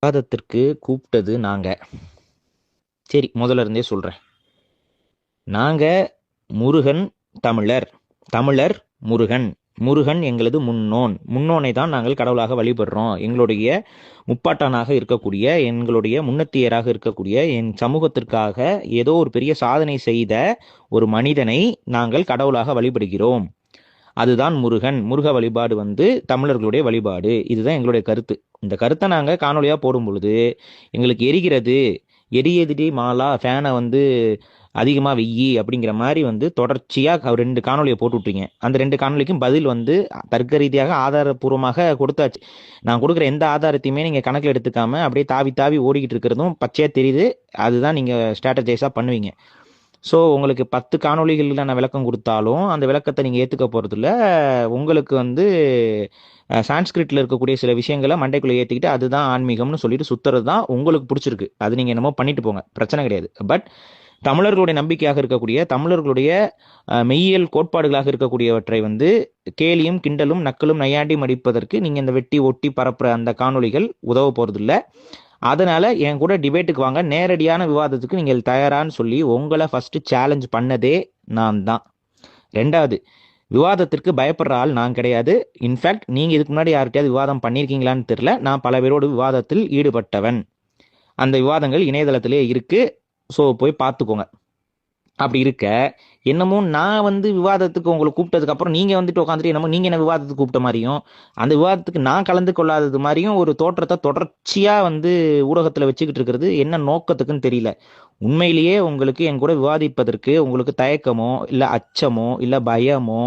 விவாதத்திற்கு கூப்பிட்டது நாங்க. சரி, முதல்ல இருந்தே சொல்றேன். நாங்க முருகன் தமிழர். தமிழர் முருகன். முருகன் எங்களது முன்னோனை தான் நாங்கள் கடவுளாக வழிபடுறோம். எங்களுடைய முப்பாட்டனாக இருக்கக்கூடிய, எங்களுடைய முன்னத்தியராக இருக்கக்கூடிய, என் சமூகத்திற்காக ஏதோ ஒரு பெரிய சாதனை செய்த ஒரு மனிதனை நாங்கள் கடவுளாக வழிபடுகிறோம். அதுதான் முருகன். முருக வழிபாடு தமிழர்களுடைய வழிபாடு. இதுதான் எங்களுடைய கருத்து. இந்த கருத்தை நாங்கள் காணொலியாக போடும் பொழுது எங்களுக்கு எரிகிறது, எரியதிடி மாலா ஃபேனை அதிகமாக வெய்யி அப்படிங்கிற மாதிரி தொடர்ச்சியாக 2 காணொலியை போட்டு விட்றீங்க. அந்த 2 காணொலிக்கும் பதில் தர்க்க ரீதியாக ஆதாரபூர்வமாக கொடுத்தாச்சு. நான் கொடுக்குற எந்த ஆதாரத்தையுமே நீங்கள் கணக்கில் எடுத்துக்காம அப்படியே தாவி தாவி ஓடிக்கிட்டு இருக்கிறதும் பச்சையாக தெரியுது. அதுதான் நீங்கள் ஸ்ட்ராட்டஜைஸாக பண்ணுவீங்க. ஸோ உங்களுக்கு 10 காணொலிகளில் நான் விளக்கம் கொடுத்தாலும் அந்த விளக்கத்தை நீங்கள் ஏற்றுக்க போகிறதில்ல. உங்களுக்கு சான்ஸ்கிரிட்டில் இருக்கக்கூடிய சில விஷயங்களை மண்டைக்குள்ளே ஏற்றிக்கிட்டு அதுதான் ஆன்மீகம்னு சொல்லிட்டு சுற்றுறது தான் உங்களுக்கு பிடிச்சிருக்கு. அது நீங்கள் என்னமோ பண்ணிட்டு போங்க, பிரச்சனை கிடையாது. பட் தமிழர்களுடைய நம்பிக்கையாக இருக்கக்கூடிய, தமிழர்களுடைய மெய்யியல் கோட்பாடுகளாக இருக்கக்கூடியவற்றை கேலியும் கிண்டலும் நக்கலும் நையாண்டியும் அடிப்பதற்கு நீங்கள் இந்த வெட்டி ஒட்டி பரப்புற அந்த காணொலிகள் உதவ போகிறதில்ல. அதனால என் கூட டிபேட்டுக்கு வாங்க, நேரடியான விவாதத்துக்கு நீங்கள் தயாரான்னு சொல்லி உங்களை ஃபர்ஸ்ட் சேலஞ்ச் பண்ணதே நான் தான். 2வது, விவாதத்திற்கு பயப்படுற ஆள் நான் கிடையாது. இன்ஃபேக்ட் நீங்கள் இதுக்கு முன்னாடி யார்கிட்டயாவது விவாதம் பண்ணியிருக்கீங்களான்னு தெரியல. நான் பல பேரோடு விவாதத்தில் ஈடுபட்டவன். அந்த விவாதங்கள் இணையதளத்திலே இருக்கு. ஸோ போய் பார்த்துக்கோங்க. அப்படி இருக்க என்னமோ நான் விவாதத்துக்கு உங்களை கூப்பிட்டதுக்கு அப்புறம் நீங்க உட்காந்துட்டு என்னமோ நீங்க என்ன விவாதத்துக்கு கூப்பிட்ட மாதிரியும், அந்த விவாதத்துக்கு நான் கலந்து கொள்ளாதது மாதிரியும் ஒரு தோற்றத்தை தொடர்ச்சியா ஊடகத்துல வச்சுக்கிட்டு இருக்கிறது என்ன நோக்கத்துக்குன்னு தெரியல. உண்மையிலேயே உங்களுக்கு என் கூட விவாதிப்பதற்கு உங்களுக்கு தயக்கமோ இல்ல அச்சமோ இல்ல பயமோ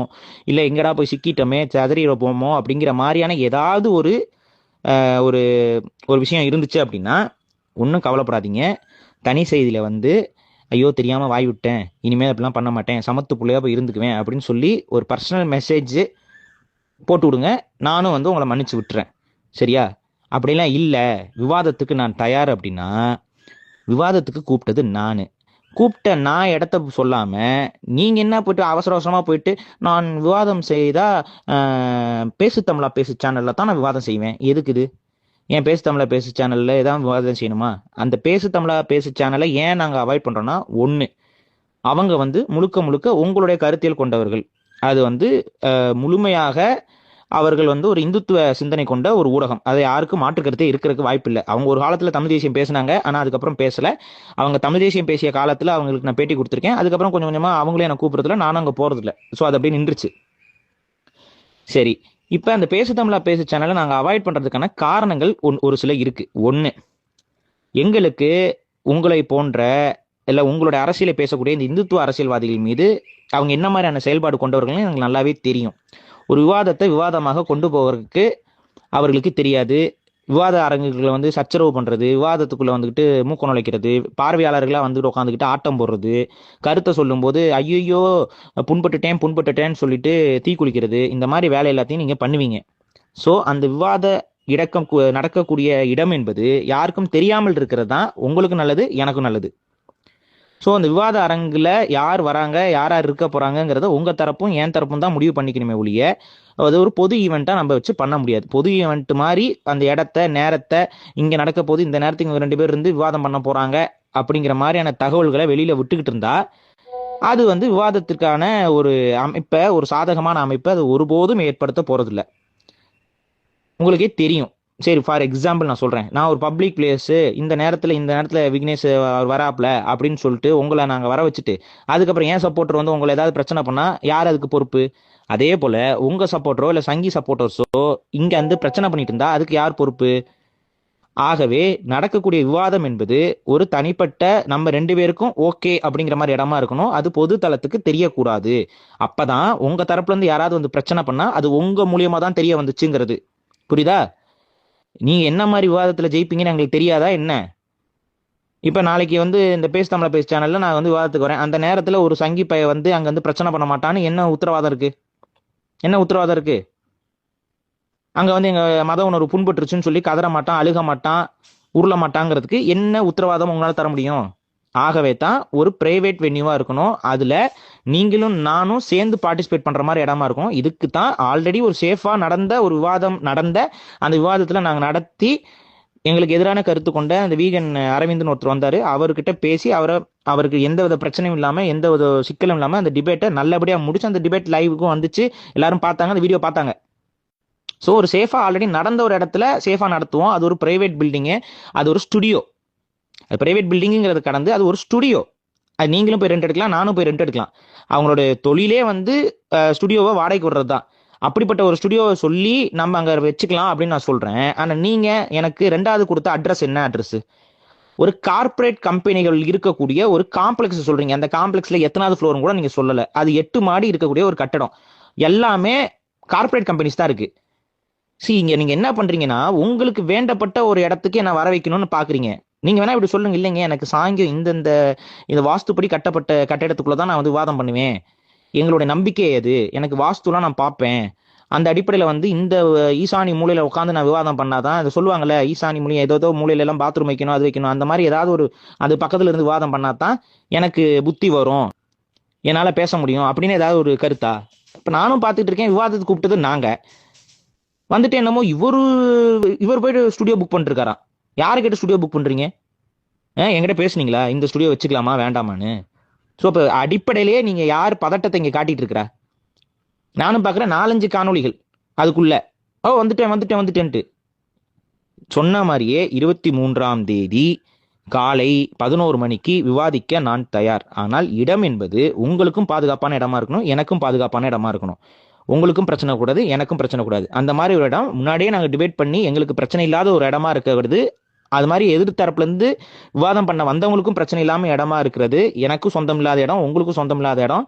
இல்ல எங்கடா போய் சிக்கிட்டோமே சதறிப்போமோ அப்படிங்கிற மாதிரியான ஏதாவது ஒரு ஒரு ஒரு விஷயம் இருந்துச்சு அப்படின்னா ஒன்றும் கவலைப்படாதீங்க. தனி செய்தியில ஐயோ தெரியாமல் வாய் விட்டேன், இனிமேல் அப்படிலாம் பண்ண மாட்டேன், சமத்து பிள்ளையா போய் இருந்துக்குவேன் அப்படின்னு சொல்லி ஒரு பர்சனல் மெசேஜ் போட்டு விடுங்க. நானும் உங்களை மன்னிச்சு விட்டுறேன். சரியா? அப்படிலாம் இல்லை, விவாதத்துக்கு நான் தயார் அப்படின்னா விவாதத்துக்கு கூப்பிட்டது கூப்பிட்ட நான் இடத்த சொல்லாம நீங்க என்ன போயிட்டு அவசர அவசரமா போயிட்டு நான் விவாதம் செய்தா பேசு தமிழா பேசு சேனல்ல தான் நான் விவாதம் செய்வேன். எதுக்குது? ஏன் பேசு தமிழா பேசு சேனல்ல ஏதாவது விவாதம் செய்யணுமா? அந்த பேசு தமிழா பேசு சேனலை ஏன் நாங்கள் அவாய்ட் பண்றோம்னா, ஒன்று, அவங்க முழுக்க முழுக்க உங்களுடைய கருத்தியல் கொண்டவர்கள். அது முழுமையாக அவர்கள் ஒரு இந்துத்துவ சிந்தனை கொண்ட ஒரு ஊடகம். அதை யாருக்கும் மாற்று கருத்தே இருக்கிறதுக்கு வாய்ப்பு இல்லை. அவங்க ஒரு காலத்துல தமிழ் தேசியம் பேசினாங்க, ஆனா அதுக்கப்புறம் பேசல. அவங்க தமிழ் தேசியம் பேசிய காலத்துல அவங்களுக்கு நான் பேட்டி கொடுத்துருக்கேன். அதுக்கப்புறம் கொஞ்சம் கொஞ்சமா அவங்களே எனக்கு கூப்பிடுறதுல நானும் அங்கே போறதில்ல. ஸோ அது அப்படியே நின்றுச்சு. சரி, இப்போ அந்த பேசு தமிழா பேசு சேனலை நாங்கள் அவாய்ட் பண்ணுறதுக்கான காரணங்கள் ஒரு சில இருக்கு. ஒன்று, எங்களுக்கு உங்களை போன்ற இல்லை உங்களுடைய அரசியலை பேசக்கூடிய இந்த இந்துத்துவ அரசியல்வாதிகள் மீது அவங்க என்ன மாதிரியான செயல்பாடு கொண்டவர்கள்னு எனக்கு நல்லாவே தெரியும். ஒரு விவாதத்தை விவாதமாக கொண்டு போவதற்கு அவர்களுக்கு தெரியாது. விவாத அரங்குகளை சச்சரவு பண்ணுறது, விவாதத்துக்குள்ளே மூக்க நுழைக்கிறது, பார்வையாளர்களாக உட்காந்துக்கிட்டு ஆட்டம் போடுறது, கருத்தை சொல்லும்போது ஐயோ புண்பட்டுட்டேன்னு சொல்லிட்டு தீ குளிக்கிறது, இந்த மாதிரி வேலை எல்லாத்தையும் நீங்கள் பண்ணுவீங்க. ஸோ அந்த விவாத இடக்கம் நடக்கக்கூடிய இடம் என்பது யாருக்கும் தெரியாமல் இருக்கிறது தான் உங்களுக்கு நல்லது, எனக்கும் நல்லது. ஸோ அந்த விவாத அரங்கில் யார் வராங்க, யார் யார் இருக்க போகிறாங்கங்கிறத உங்கள் தரப்பும் என் தரப்பும் தான் முடிவு பண்ணிக்கணுமே ஒழிய அது ஒரு பொது ஈவெண்ட்டாக நம்ம வச்சு பண்ண முடியாது. பொது ஈவெண்ட் மாதிரி அந்த இடத்த நேரத்தை இங்கே நடக்க போது இந்த நேரத்துக்கு இவங்க 2 பேர் விவாதம் பண்ண போகிறாங்க அப்படிங்கிற மாதிரியான தகவல்களை வெளியில் விட்டுக்கிட்டு இருந்தா அது விவாதத்திற்கான ஒரு அமைப்பை, ஒரு சாதகமான அமைப்பை அது ஒருபோதும் ஏற்படுத்த போகிறதில்ல. உங்களுக்கே தெரியும். சரி, ஃபார் எக்ஸாம்பிள் நான் சொல்கிறேன். நான் ஒரு பப்ளிக் பிளேஸு இந்த நேரத்தில் விக்னேஷ் வராப்ல அப்படின்னு சொல்லிட்டு உங்களை நாங்கள் வர வச்சுட்டு அதுக்கப்புறம் ஏன் சப்போர்ட்டர் உங்களை ஏதாவது பிரச்சனை பண்ணால் யார் அதுக்கு பொறுப்பு? அதே போல் உங்கள் சப்போர்ட்டரோ இல்லை சங்கி சப்போர்ட்டர்ஸோ இங்கே பிரச்சனை பண்ணிட்டு இருந்தா அதுக்கு யார் பொறுப்பு? ஆகவே நடக்கக்கூடிய விவாதம் என்பது ஒரு தனிப்பட்ட நம்ம 2 பேருக்கும் ஓகே அப்படிங்கிற மாதிரி இடமா இருக்கணும். அது பொது தளத்துக்கு தெரியக்கூடாது. அப்பதான் உங்க தரப்புல இருந்து யாராவது பிரச்சனை பண்ணா அது உங்க மூலியமா தான் தெரிய வந்துச்சுங்கிறது. புரியுதா? நீங்க என்ன மாதிரி விவாதத்துல ஜெயிப்பீங்கன்னு எங்களுக்கு தெரியாதா என்ன? இப்ப நாளைக்கு இந்த பேசு தமிழா பேசு சேனல்ல நான் விவாதத்துக்கு வரேன். அந்த நேரத்துல ஒரு சங்கி பைய அங்க பிரச்சனை பண்ண மாட்டான்னு என்ன உத்தரவாதம் இருக்கு? என்ன உத்தரவாதம் இருக்கு? அங்க எங்க மத உணர்வு புண்பட்டுருச்சுன்னு சொல்லி கதற மாட்டான், அழுக மாட்டான், உருள மாட்டாங்கிறதுக்கு என்ன உத்தரவாதம் உங்களால தர முடியும்? ஆகவே தான் ஒரு பிரைவேட் வென்யூவா இருக்கணும். அதுல நீங்களும் நானும் சேர்ந்து பார்ட்டிசிபேட் பண்ற மாதிரி இடமா இருக்கும். இதுக்கு தான் ஆல்ரெடி ஒரு சேஃபா நடந்த ஒரு விவாதம் நடந்த அந்த விவாதத்துல நாங்க நடத்தி எங்களுக்கு எதிரான கருத்து கொண்ட அந்த வீகன் அரவிந்த்னு ஒருத்தர் வந்தார். அவர்கிட்ட பேசி அவருக்கு எந்த வித பிரச்சனையும் இல்லாமல் எந்த வித சிக்கலும் இல்லாமல் அந்த டிபேட்டை நல்லபடியாக முடிச்சு அந்த டிபேட் லைவுக்கும் வந்துச்சு. எல்லாரும் பார்த்தாங்க, அந்த வீடியோ பார்த்தாங்க. ஸோ ஒரு சேஃபாக ஆல்ரெடி நடந்த ஒரு இடத்துல சேஃபாக நடத்துவோம். அது ஒரு பிரைவேட் பில்டிங்கு, அது ஒரு ஸ்டுடியோ. அது பிரைவேட் பில்டிங்குங்கிறது கடந்து அது ஒரு ஸ்டுடியோ. அது நீங்களும் போய் ரெண்ட் எடுக்கலாம், நானும் போய் ரெண்ட் எடுக்கலாம். அவங்களோட தொழிலே வந்து ஸ்டுடியோவை வாடகைக்கு விடுறது தான். அப்படிப்பட்ட ஒரு ஸ்டுடியோவை சொல்லி நம்ம அங்கே வச்சுக்கலாம் அப்படின்னு நான் சொல்கிறேன். ஆனால் நீங்கள் எனக்கு ரெண்டாவது கொடுத்த அட்ரஸ் என்ன அட்ரஸ்? ஒரு கார்ப்பரேட் கம்பெனிகள் இருக்கக்கூடிய ஒரு காம்ப்ளெக்ஸ் சொல்கிறீங்க. அந்த காம்ப்ளெக்ஸில் எத்தனாவது ஃப்ளோரும் கூட நீங்கள் சொல்லலை. அது 8 மாடி இருக்கக்கூடிய ஒரு கட்டடம். எல்லாமே கார்ப்பரேட் கம்பெனிஸ் தான் இருக்குது. இங்கே நீங்கள் என்ன பண்ணுறீங்கன்னா, உங்களுக்கு வேண்டப்பட்ட ஒரு இடத்துக்கு என்ன வர வைக்கணும்னு பார்க்குறீங்க. நீங்கள் வேணா இப்படி சொல்லுங்க, இல்லைங்க எனக்கு சாங்கியம் இந்த வாஸ்துப்படி கட்டப்பட்ட கட்டிடத்துக்குள்ள தான் நான் வந்து விவாதம் பண்ணுவேன். எங்களுடைய நம்பிக்கை அது. எனக்கு வாஸ்துலாம் நான் பார்ப்பேன். அந்த அடிப்படையில் வந்து இந்த ஈசானி மூலையில் உட்காந்து நான் விவாதம் பண்ணாதான், அதை சொல்லுவாங்கல்ல, ஈசானி மூலையை ஏதோ மூலையில எல்லாம் பாத்ரூம் வைக்கணும், அது வைக்கணும், அந்த மாதிரி ஏதாவது ஒரு அது பக்கத்தில் இருந்து விவாதம் பண்ணாதான் எனக்கு புத்தி வரும், என்னால் பேச முடியும் அப்படின்னு ஏதாவது ஒரு கருத்தா? இப்போ நானும் பார்த்துட்டு இருக்கேன். விவாதத்துக்கு கூப்பிட்டது நாங்கள் வந்துட்டு என்னமோ இவர் போயிட்டு ஸ்டுடியோ புக் பண்ணிருக்காராம். யாருக்கிட்ட ஸ்டுடியோ புக் பண்ணுறீங்க? என்கிட்ட பேசுனீங்களா இந்த ஸ்டுடியோ வச்சுக்கலாமா வேண்டாமான்னு? ஸோ இப்போ அடிப்படையிலேயே நீங்கள் யார் பதட்டத்தை இங்கே காட்டிட்டு இருக்கிறா? நானும் பார்க்குறேன் 4-5 காணொலிகள் அதுக்குள்ள வந்துட்டேன்ட்டு சொன்ன மாதிரியே 23ஆம் தேதி காலை 11 மணிக்கு விவாதிக்க நான் தயார். ஆனால் இடம் என்பது உங்களுக்கும் பாதுகாப்பான இடமா இருக்கணும், எனக்கும் பாதுகாப்பான இடமா இருக்கணும். உங்களுக்கும் பிரச்சனை கூடாது, எனக்கும் பிரச்சனை கூடாது. அந்த மாதிரி ஒரு இடம் முன்னாடியே நாங்கள் டிபேட் பண்ணி எங்களுக்கு பிரச்சனை இல்லாத ஒரு இடமா இருக்கிறது. அது மாதிரி எதிர்த்தரப்புலேருந்து விவாதம் பண்ண வந்தவங்களுக்கும் பிரச்சனை இல்லாமல் இடமா இருக்கிறது. எனக்கும் சொந்தம் இல்லாத இடம், உங்களுக்கும் சொந்தம் இல்லாத இடம்,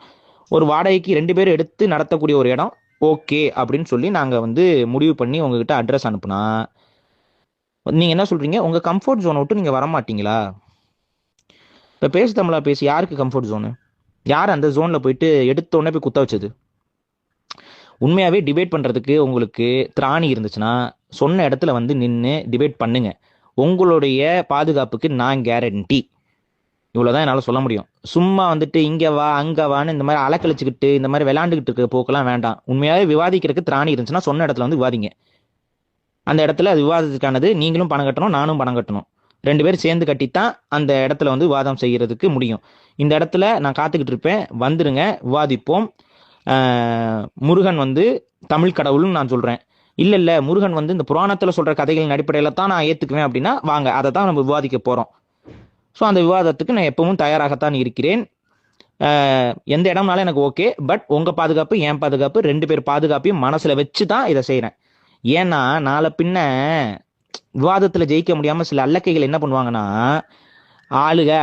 ஒரு வாடகைக்கு 2 பேர் எடுத்து நடத்தக்கூடிய ஒரு இடம். ஓகே அப்படின்னு சொல்லி நாங்கள் வந்து முடிவு பண்ணி உங்ககிட்ட அட்ரஸ் அனுப்புனா நீங்கள் என்ன சொல்கிறீங்க? உங்கள் கம்ஃபர்ட் ஜோனை விட்டு நீங்கள் வரமாட்டீங்களா? இப்போ பேசு தமிழா பேசி யாருக்கு கம்ஃபர்ட் ஜோனு? யார் அந்த ஜோனில் போயிட்டு எடுத்த உடனே போய் குத்த வச்சது? உண்மையாகவே டிபேட் பண்ணுறதுக்கு உங்களுக்கு திராணி இருந்துச்சுன்னா சொன்ன இடத்துல வந்து நின்று டிபேட் பண்ணுங்க. உங்களுடைய பாதுகாப்புக்கு நான் கேரண்டி. இவ்வளோதான் என்னால் சொல்ல முடியும். சும்மா வந்துட்டு இங்கே வா அங்கே வான்னு இந்த மாதிரி அலக்கழிச்சுக்கிட்டு இந்த மாதிரி விளாண்டுக்கிட்டு இருக்க போக்கெல்லாம் வேண்டாம். உண்மையாகவே விவாதிக்கிறதுக்கு திராணி இருந்துச்சுன்னா சொன்ன இடத்துல வந்து விவாதிங்க. அந்த இடத்துல அது விவாதத்துக்கானது. நீங்களும் பணம் கட்டணும், நானும் பணம் கட்டணும். 2 பேர் சேர்ந்து கட்டித்தான் அந்த இடத்துல வந்து விவாதம் செய்கிறதுக்கு முடியும். இந்த இடத்துல நான் காத்துக்கிட்டு இருப்பேன், வந்துருங்க, விவாதிப்போம். முருகன் வந்து தமிழ் கடவுள்னு நான் சொல்கிறேன். இல்லை முருகன் வந்து இந்த புராணத்தில் சொல்கிற கதைகளின் அடிப்படையில் தான் நான் ஏற்றுக்குவேன் அப்படின்னா வாங்க, அதை தான் நம்ம விவாதிக்க போகிறோம். ஸோ அந்த விவாதத்துக்கு நான் எப்பவும் தயாராகத்தான் இருக்கிறேன். எந்த இடம்னாலும் எனக்கு ஓகே. பட் உங்கள் பாதுகாப்பு என் பாதுகாப்பு 2 பேர் பாதுகாப்பையும் மனசில் வச்சு தான் இதை செய்கிறேன். ஏன்னா நாளை பின்ன விவாதத்தில் ஜெயிக்க முடியாமல் சில அல்லக்கைகள் என்ன பண்ணுவாங்கன்னா,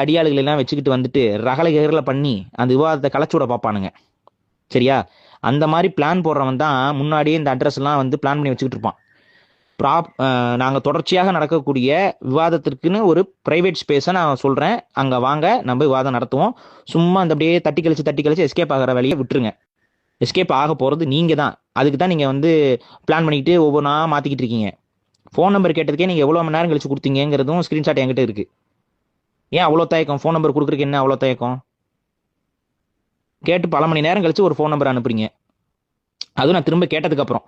அடியாளுகள் எல்லாம் வச்சுக்கிட்டு வந்துட்டு ரகலை பண்ணி அந்த விவாதத்தை களைச்சு விட பார்ப்பானுங்க. சரியா? அந்த மாதிரி பிளான் போடுறவன் தான் முன்னாடியே இந்த அட்ரஸ்லாம் வந்து பிளான் பண்ணி வச்சுக்கிட்டு இருப்பான். நாங்கள் தொடர்ச்சியாக நடக்கக்கூடிய விவாதத்திற்குன்னு ஒரு ப்ரைவேட் ஸ்பேஸை நான் சொல்கிறேன். அங்கே வாங்க, நம்ம விவாதம் நடத்துவோம். சும்மா அந்த அப்படியே தட்டி கழிச்சு எஸ்கேப் ஆகிற வேலையை விட்டுருங்க. எஸ்கேப் ஆக போகிறது நீங்கள் தான். அதுக்கு தான் நீங்கள் வந்து பிளான் பண்ணிக்கிட்டு ஒவ்வொன்றா மாற்றிக்கிட்டு இருக்கீங்க. ஃபோன் நம்பர் கேட்டதுக்கே நீங்கள் எவ்வளோ மணி நேரம் கழிச்சு கொடுத்தீங்கிறதும் ஸ்க்ரீன்ஷாட் என்கிட்ட இருக்குது. ஏன் அவ்வளோ தயக்கம்? ஃபோன் நம்பர் கொடுக்குறதுக்கு என்ன அவ்வளோ தயக்கம்? கேட்டு பல மணி நேரம் கழிச்சு ஒரு ஃபோன் நம்பர் அனுப்புறீங்க. அதுவும் நான் திரும்ப கேட்டதுக்கப்புறம்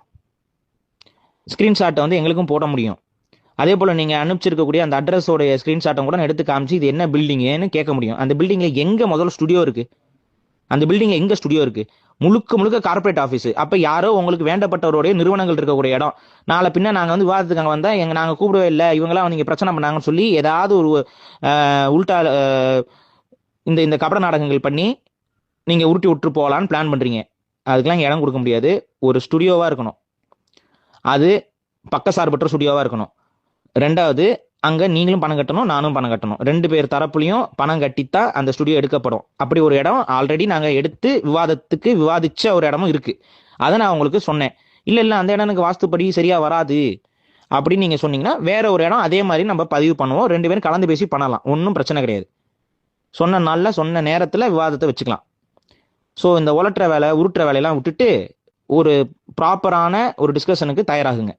ஸ்க்ரீன்ஷாட்டை வந்து எங்களுக்கும் போட முடியும். அதே போல் நீங்கள் அனுப்பிச்சிருக்கக்கூடிய அந்த அட்ரஸோடைய ஸ்க்ரீன்ஷாட்டை கூட நான் எடுத்து காமிச்சு இது என்ன பில்டிங்குன்னு கேட்க முடியும். அந்த பில்டிங்கில் எங்கே முதல்ல ஸ்டுடியோ இருக்குது? அந்த பில்டிங்கில் எங்கே ஸ்டுடியோ இருக்குது? முழுக்க கார்பரேட் ஆஃபீஸு. அப்போ யாரோ உங்களுக்கு வேண்டப்பட்டவருடைய நிறுவனங்கள் இருக்கக்கூடிய இடம். நாளை பின்ன நாங்கள் வந்து விவாதத்துக்கு அங்கே வந்தால் நாங்கள் கூப்பிடவே இல்லை, இவங்களாம் நீங்கள் பிரச்சனை பண்ணாங்கன்னு சொல்லி ஏதாவது ஒரு உள்டா இந்த கபட நாடகங்கள் பண்ணி நீங்கள் உருட்டி விட்டு போகலான்னு பிளான் பண்ணுறீங்க. அதுக்கெல்லாம் இடம் கொடுக்க முடியாது. ஒரு ஸ்டுடியோவாக இருக்கணும். அது பக்கசார்பற்ற ஸ்டுடியோவாக இருக்கணும். 2வது, அங்கே நீங்களும் பணம் கட்டணும், நானும் பணம் கட்டணும். 2 பேர் தரப்புலையும் பணம் கட்டித்தான் அந்த ஸ்டுடியோ எடுக்கப்படும். அப்படி ஒரு இடம் ஆல்ரெடி நாங்கள் எடுத்து விவாதத்துக்கு விவாதித்த ஒரு இடமும் இருக்குது. அதை நான் உங்களுக்கு சொன்னேன். இல்லை அந்த இடம் எனக்கு வாஸ்துப்படி சரியாக வராது அப்படின்னு நீங்கள் சொன்னீங்கன்னா வேற ஒரு இடம் அதே மாதிரி நம்ம பதிவு பண்ணுவோம். 2 பேரும் கலந்து பேசி பண்ணலாம், ஒன்றும் பிரச்சனை கிடையாது. சொன்ன நாளில் சொன்ன நேரத்தில் விவாதத்தை வச்சுக்கலாம். ஸோ இந்த உருட்டுற வேலையெல்லாம் விட்டுட்டு ஒரு ப்ராப்பரான ஒரு டிஸ்கஷனுக்கு தயாராகுங்க.